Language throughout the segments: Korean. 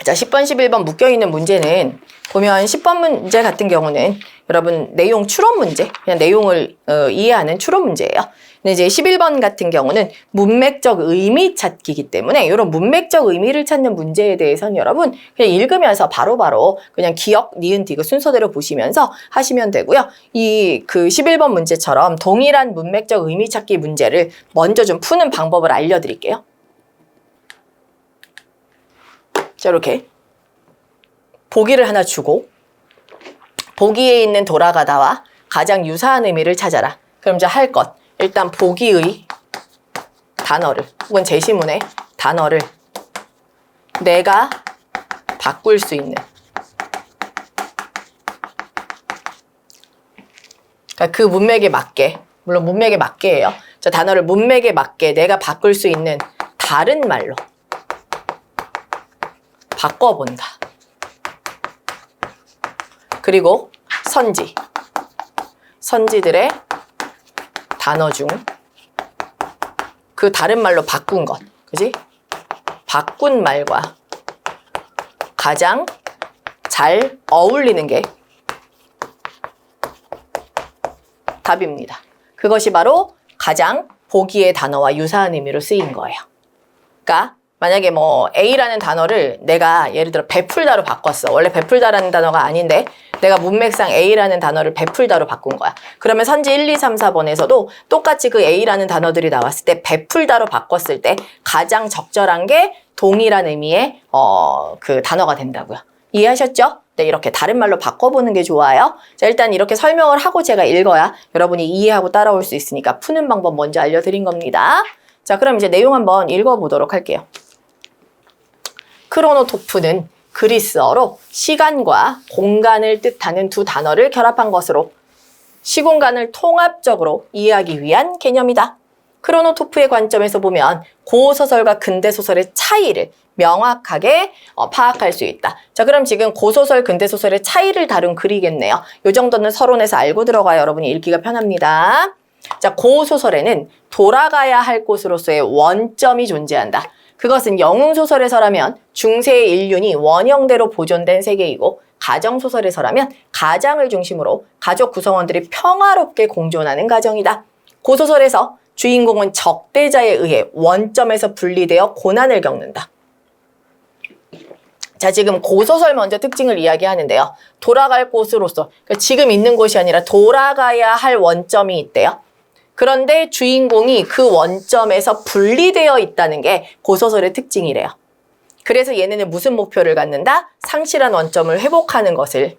자, 10번, 11번 묶여있는 문제는 보면 10번 문제 같은 경우는 여러분 내용 추론 문제, 그냥 내용을 이해하는 추론 문제예요. 근데 이제 11번 같은 경우는 문맥적 의미 찾기이기 때문에 이런 문맥적 의미를 찾는 문제에 대해서는 여러분 그냥 읽으면서 바로바로 그냥 기억, 니은, 디귿 순서대로 보시면서 하시면 되고요. 그 11번 문제처럼 동일한 문맥적 의미 찾기 문제를 먼저 좀 푸는 방법을 알려드릴게요. 자, 이렇게 보기를 하나 주고 보기에 있는 돌아가다와 가장 유사한 의미를 찾아라. 그럼 이제 할 것. 일단 보기의 단어를 혹은 제시문의 단어를 내가 바꿀 수 있는, 그러니까 그 문맥에 맞게, 물론 문맥에 맞게예요. 저 단어를 문맥에 맞게 내가 바꿀 수 있는 다른 말로 바꿔본다. 그리고 선지들의 단어 중 그 다른 말로 바꾼 것, 그지? 바꾼 말과 가장 잘 어울리는 게 답입니다. 그것이 바로 가장 보기의 단어와 유사한 의미로 쓰인 거예요. 그러니까 만약에 뭐 A라는 단어를 내가 예를 들어 베풀다로 바꿨어. 원래 베풀다라는 단어가 아닌데 내가 문맥상 A라는 단어를 베풀다로 바꾼 거야. 그러면 선지 1, 2, 3, 4번에서도 똑같이 그 A라는 단어들이 나왔을 때 베풀다로 바꿨을 때 가장 적절한 게 동일한 의미의 그 단어가 된다고요. 이해하셨죠? 네, 이렇게 다른 말로 바꿔보는 게 좋아요. 자, 일단 이렇게 설명을 하고 제가 읽어야 여러분이 이해하고 따라올 수 있으니까 푸는 방법 먼저 알려드린 겁니다. 자, 그럼 이제 내용 한번 읽어보도록 할게요. 크로노토프는 그리스어로 시간과 공간을 뜻하는 두 단어를 결합한 것으로 시공간을 통합적으로 이해하기 위한 개념이다. 크로노토프의 관점에서 보면 고소설과 근대소설의 차이를 명확하게 파악할 수 있다. 자, 그럼 지금 고소설, 근대소설의 차이를 다룬 글이겠네요. 이 정도는 서론에서 알고 들어가야 여러분이 읽기가 편합니다. 자, 고소설에는 돌아가야 할 곳으로서의 원점이 존재한다. 그것은 영웅소설에서라면 중세의 인륜이 원형대로 보존된 세계이고 가정소설에서라면 가장을 중심으로 가족 구성원들이 평화롭게 공존하는 가정이다. 고소설에서 주인공은 적대자에 의해 원점에서 분리되어 고난을 겪는다. 자, 지금 고소설 먼저 특징을 이야기하는데요. 돌아갈 곳으로서, 그러니까 지금 있는 곳이 아니라 돌아가야 할 원점이 있대요. 그런데 주인공이 그 원점에서 분리되어 있다는 게 고소설의 특징이래요. 그래서 얘네는 무슨 목표를 갖는다? 상실한 원점을 회복하는 것을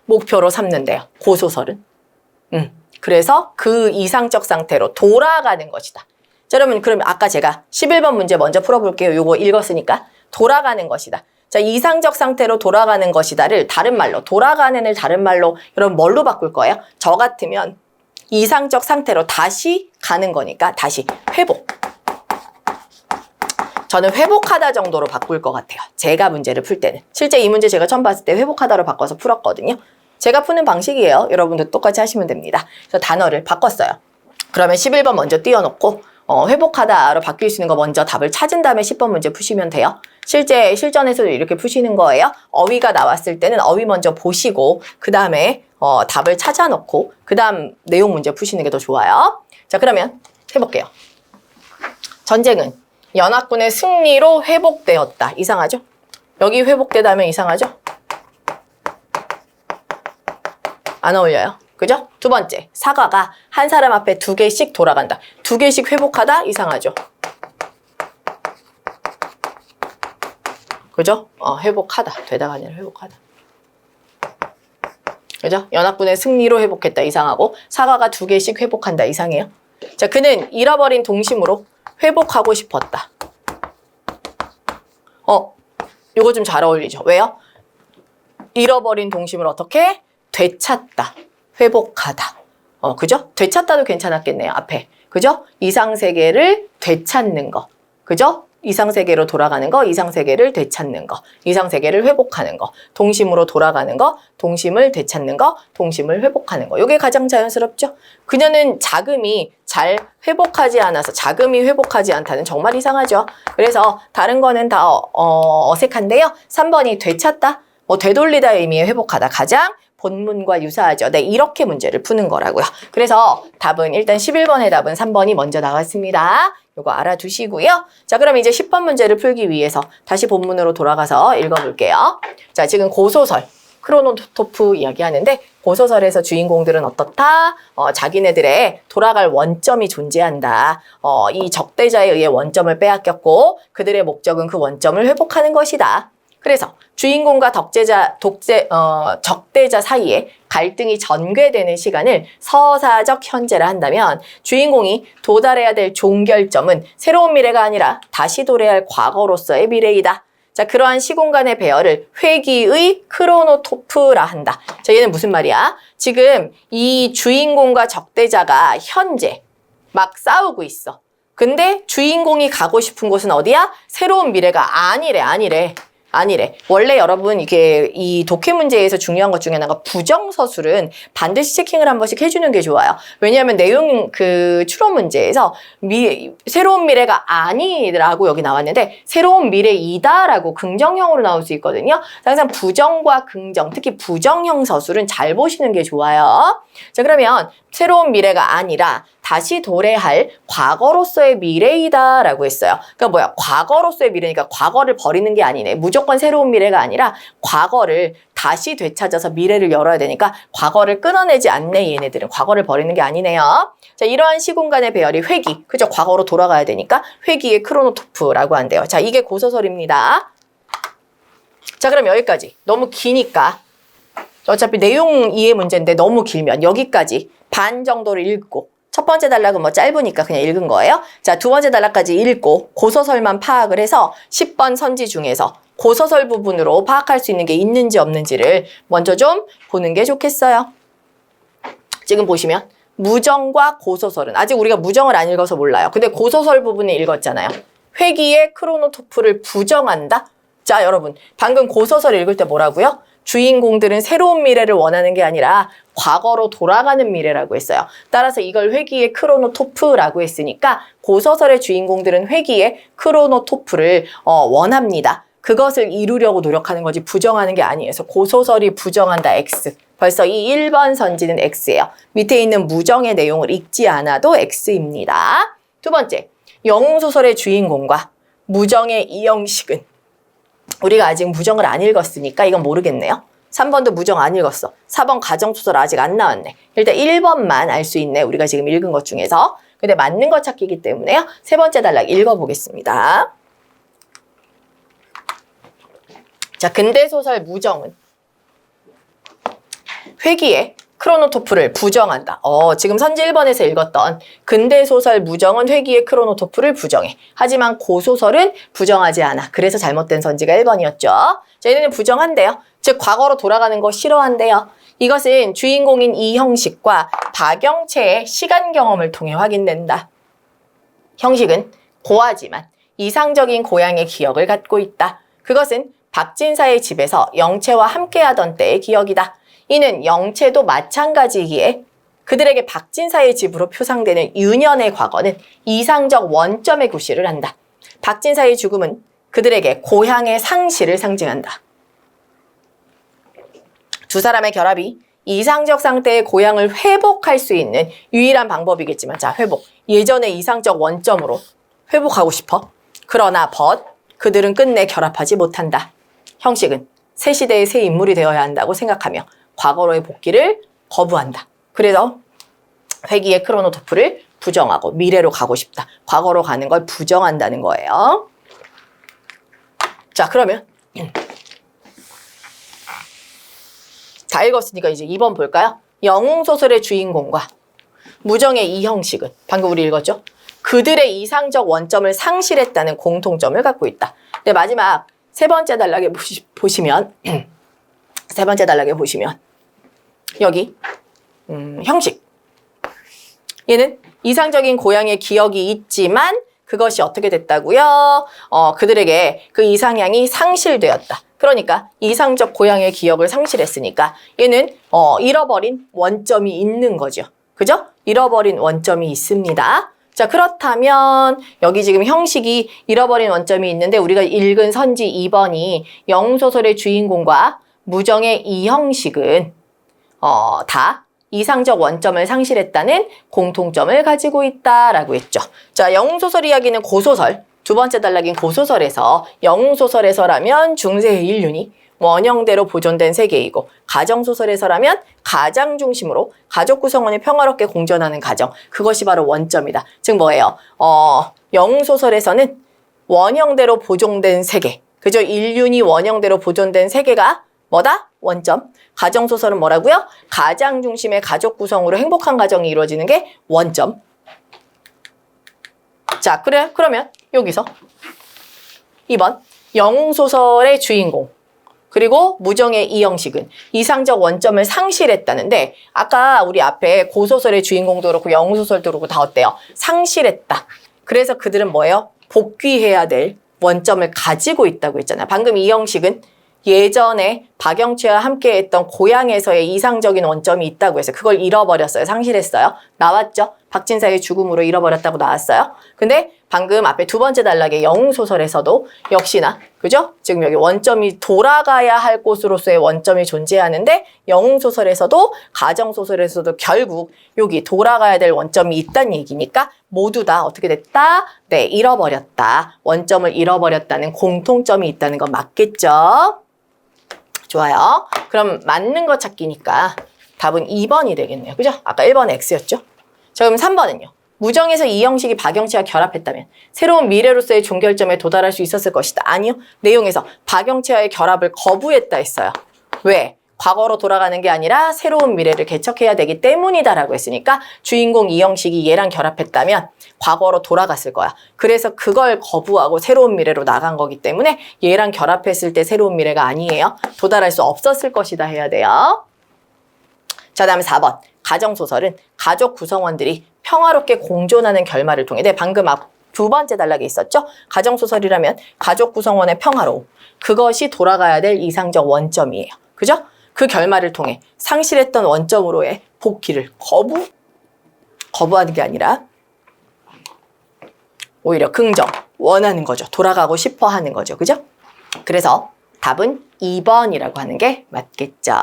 목표로 삼는데요. 고소설은. 그래서 그 이상적 상태로 돌아가는 것이다. 자, 여러분, 그럼 아까 제가 11번 문제 먼저 풀어볼게요. 요거 읽었으니까. 돌아가는 것이다. 자, 이상적 상태로 돌아가는 것이다를 다른 말로, 돌아가는을 다른 말로 여러분 뭘로 바꿀 거예요? 저 같으면 이상적 상태로 다시 가는 거니까 다시 회복. 저는 회복하다 정도로 바꿀 것 같아요. 제가 문제를 풀 때는. 실제 이 문제 제가 처음 봤을 때 회복하다로 바꿔서 풀었거든요. 제가 푸는 방식이에요. 여러분도 똑같이 하시면 됩니다. 그래서 단어를 바꿨어요. 그러면 11번 먼저 띄워놓고 회복하다로 바뀔 수 있는 거 먼저 답을 찾은 다음에 10번 문제 푸시면 돼요. 실제 실전에서도 이렇게 푸시는 거예요. 어휘가 나왔을 때는 어휘 먼저 보시고 그 다음에 답을 찾아놓고 그 다음 내용 문제 푸시는 게 더 좋아요. 자, 그러면 해볼게요. 전쟁은 연합군의 승리로 회복되었다. 이상하죠? 여기 회복되다 하면 이상하죠? 안 어울려요. 그죠? 두 번째, 사과가 한 사람 앞에 2개씩 돌아간다. 2개씩 회복하다? 이상하죠? 그죠? 회복하다. 되다가 아니라 회복하다. 그죠? 연합군의 승리로 회복했다. 이상하고 사과가 2개씩 회복한다. 이상해요. 자, 그는 잃어버린 동심으로 회복하고 싶었다. 요거 좀 잘 어울리죠? 왜요? 잃어버린 동심을 어떻게? 되찾다. 회복하다. 그죠? 되찾다도 괜찮았겠네요. 앞에. 그죠? 이상세계를 되찾는 거. 그죠? 이상세계로 돌아가는 거, 이상세계를 되찾는 거, 이상세계를 회복하는 거, 동심으로 돌아가는 거, 동심을 되찾는 거, 동심을 회복하는 거. 이게 가장 자연스럽죠? 그녀는 자금이 잘 회복하지 않아서 자금이 회복하지 않다는 정말 이상하죠. 그래서 다른 거는 다 어색한데요. 3번이 되찾다, 되돌리다의 의미의 회복하다. 가장 본문과 유사하죠. 네, 이렇게 문제를 푸는 거라고요. 그래서 답은 일단 11번의 답은 3번이 먼저 나왔습니다. 이거 알아두시고요. 자, 그럼 이제 10번 문제를 풀기 위해서 다시 본문으로 돌아가서 읽어볼게요. 자, 지금 고소설, 크로노토프 이야기하는데 고소설에서 주인공들은 어떻다? 자기네들의 돌아갈 원점이 존재한다. 이 적대자에 의해 원점을 빼앗겼고 그들의 목적은 그 원점을 회복하는 것이다. 그래서 주인공과 적대자 사이에 갈등이 전개되는 시간을 서사적 현재라 한다면 주인공이 도달해야 될 종결점은 새로운 미래가 아니라 다시 도래할 과거로서의 미래이다. 자, 그러한 시공간의 배열을 회귀의 크로노토프라 한다. 자, 얘는 무슨 말이야? 지금 이 주인공과 적대자가 현재 막 싸우고 있어. 근데 주인공이 가고 싶은 곳은 어디야? 새로운 미래가 아니래. 원래 여러분 이게 이 독해 문제에서 중요한 것 중에 하나가 부정서술은 반드시 체킹을 한 번씩 해주는 게 좋아요. 왜냐하면 내용 추론 문제에서 새로운 미래가 아니라고 여기 나왔는데 새로운 미래이다라고 긍정형으로 나올 수 있거든요. 항상 부정과 긍정, 특히 부정형 서술은 잘 보시는 게 좋아요. 자, 그러면 새로운 미래가 아니라 다시 도래할 과거로서의 미래이다라고 했어요. 그러니까 뭐야? 과거로서의 미래니까 과거를 버리는 게 아니네. 무조건 새로운 미래가 아니라 과거를 다시 되찾아서 미래를 열어야 되니까 과거를 끊어내지 않네. 얘네들은 과거를 버리는 게 아니네요. 자, 이러한 시공간의 배열이 회귀. 그죠? 과거로 돌아가야 되니까 회귀의 크로노토프라고 한대요. 자, 이게 고소설입니다. 자, 그럼 여기까지. 너무 기니까 어차피 내용 이해 문제인데 너무 길면 여기까지 반 정도를 읽고 첫 번째 단락은 뭐 짧으니까 그냥 읽은 거예요. 자, 두 번째 단락까지 읽고 고소설만 파악을 해서 10번 선지 중에서 고소설 부분으로 파악할 수 있는 게 있는지 없는지를 먼저 좀 보는 게 좋겠어요. 지금 보시면 무정과 고소설은 아직 우리가 무정을 안 읽어서 몰라요. 근데 고소설 부분을 읽었잖아요. 회귀의 크로노토프를 부정한다? 자, 여러분 방금 고소설 읽을 때 뭐라고요? 주인공들은 새로운 미래를 원하는 게 아니라 과거로 돌아가는 미래라고 했어요. 따라서 이걸 회귀의 크로노토프라고 했으니까 고소설의 주인공들은 회귀의 크로노토프를 원합니다. 그것을 이루려고 노력하는 거지 부정하는 게 아니에요. 그래서 고소설이 부정한다 X. 벌써 이 1번 선지는 X예요. 밑에 있는 무정의 내용을 읽지 않아도 X입니다. 두 번째, 영웅소설의 주인공과 무정의 이형식은 우리가 아직 무정을 안 읽었으니까 이건 모르겠네요. 3번도 무정 안 읽었어. 4번 가정소설 아직 안 나왔네. 일단 1번만 알 수 있네. 우리가 지금 읽은 것 중에서. 근데 맞는 거 찾기이기 때문에요. 세 번째 단락 읽어보겠습니다. 자, 근대소설 무정은 회귀의 크로노토프를 부정한다. 지금 선지 1번에서 읽었던 근대소설 무정은 회귀의 크로노토프를 부정해. 하지만 고소설은 부정하지 않아. 그래서 잘못된 선지가 1번이었죠. 자, 얘네는 부정한대요. 즉 과거로 돌아가는 거 싫어한대요. 이것은 주인공인 이형식과 박영채의 시간 경험을 통해 확인된다. 형식은 고하지만 이상적인 고향의 기억을 갖고 있다. 그것은 박진사의 집에서 영채와 함께하던 때의 기억이다. 이는 영채도 마찬가지이기에 그들에게 박진사의 집으로 표상되는 유년의 과거는 이상적 원점의 구실을 한다. 박진사의 죽음은 그들에게 고향의 상실을 상징한다. 두 사람의 결합이 이상적 상태의 고향을 회복할 수 있는 유일한 방법이겠지만, 자, 회복. 예전의 이상적 원점으로 회복하고 싶어. 그러나 그들은 끝내 결합하지 못한다. 형식은 새 시대의 새 인물이 되어야 한다고 생각하며 과거로의 복귀를 거부한다. 그래서 회귀의 크로노토프를 부정하고 미래로 가고 싶다. 과거로 가는 걸 부정한다는 거예요. 자, 그러면 다 읽었으니까 이제 2번 볼까요? 영웅소설의 주인공과 무정의 이형식은 방금 우리 읽었죠? 그들의 이상적 원점을 상실했다는 공통점을 갖고 있다. 네, 마지막 세 번째 단락에 보시면 세 번째 단락에 보시면 여기 형식. 얘는 이상적인 고향의 기억이 있지만 그것이 어떻게 됐다고요? 그들에게 그 이상향이 상실되었다. 그러니까 이상적 고향의 기억을 상실했으니까 얘는 잃어버린 원점이 있는 거죠. 그죠? 잃어버린 원점이 있습니다. 자, 그렇다면 여기 지금 형식이 잃어버린 원점이 있는데 우리가 읽은 선지 2번이 영웅소설의 주인공과 무정의 이 형식은 다 이상적 원점을 상실했다는 공통점을 가지고 있다라고 했죠. 자, 영웅소설 이야기는 고소설, 두 번째 단락인 고소설에서 영웅소설에서라면 중세의 인륜이 원형대로 보존된 세계이고 가정소설에서라면 가장 중심으로 가족 구성원이 평화롭게 공존하는 가정, 그것이 바로 원점이다. 즉 뭐예요? 영웅소설에서는 원형대로 보존된 세계, 그죠? 인륜이 원형대로 보존된 세계가 뭐다? 원점. 가정소설은 뭐라고요? 가장 중심의 가족 구성으로 행복한 가정이 이루어지는 게 원점. 자, 그러면 여기서 2번 영웅소설의 주인공 그리고 무정의 이 형식은 이상적 원점을 상실했다는데 아까 우리 앞에 고소설의 주인공도 그렇고 영웅소설도 그렇고 다 어때요? 상실했다. 그래서 그들은 뭐예요? 복귀해야 될 원점을 가지고 있다고 했잖아요. 방금 이 형식은 예전에 박영채와 함께 했던 고향에서의 이상적인 원점이 있다고 해서 그걸 잃어버렸어요. 상실했어요. 나왔죠? 박진사의 죽음으로 잃어버렸다고 나왔어요. 근데 방금 앞에 두 번째 단락의 영웅소설에서도 역시나 그죠? 지금 여기 원점이 돌아가야 할 곳으로서의 원점이 존재하는데 영웅소설에서도 가정소설에서도 결국 여기 돌아가야 될 원점이 있다는 얘기니까 모두 다 어떻게 됐다? 네, 잃어버렸다. 원점을 잃어버렸다는 공통점이 있다는 건 맞겠죠? 좋아요. 그럼 맞는 거 찾기니까 답은 2번이 되겠네요. 그죠? 아까 1번 X였죠? 자, 그럼 3번은요. 무정에서 이 형식이 박영채와 결합했다면 새로운 미래로서의 종결점에 도달할 수 있었을 것이다. 아니요. 내용에서 박영채와의 결합을 거부했다 했어요. 왜? 과거로 돌아가는 게 아니라 새로운 미래를 개척해야 되기 때문이다라고 했으니까 주인공 이 형식이 얘랑 결합했다면 과거로 돌아갔을 거야. 그래서 그걸 거부하고 새로운 미래로 나간 거기 때문에 얘랑 결합했을 때 새로운 미래가 아니에요. 도달할 수 없었을 것이다 해야 돼요. 자, 다음에 4번. 가정소설은 가족 구성원들이 평화롭게 공존하는 결말을 통해 방금 앞 두 번째 단락에 있었죠? 가정소설이라면 가족 구성원의 평화로움. 그것이 돌아가야 될 이상적 원점이에요. 그죠? 그 결말을 통해 상실했던 원점으로의 복귀를 거부하는 게 아니라 오히려 긍정, 원하는 거죠. 돌아가고 싶어 하는 거죠. 그죠? 그래서 답은 2번이라고 하는 게 맞겠죠?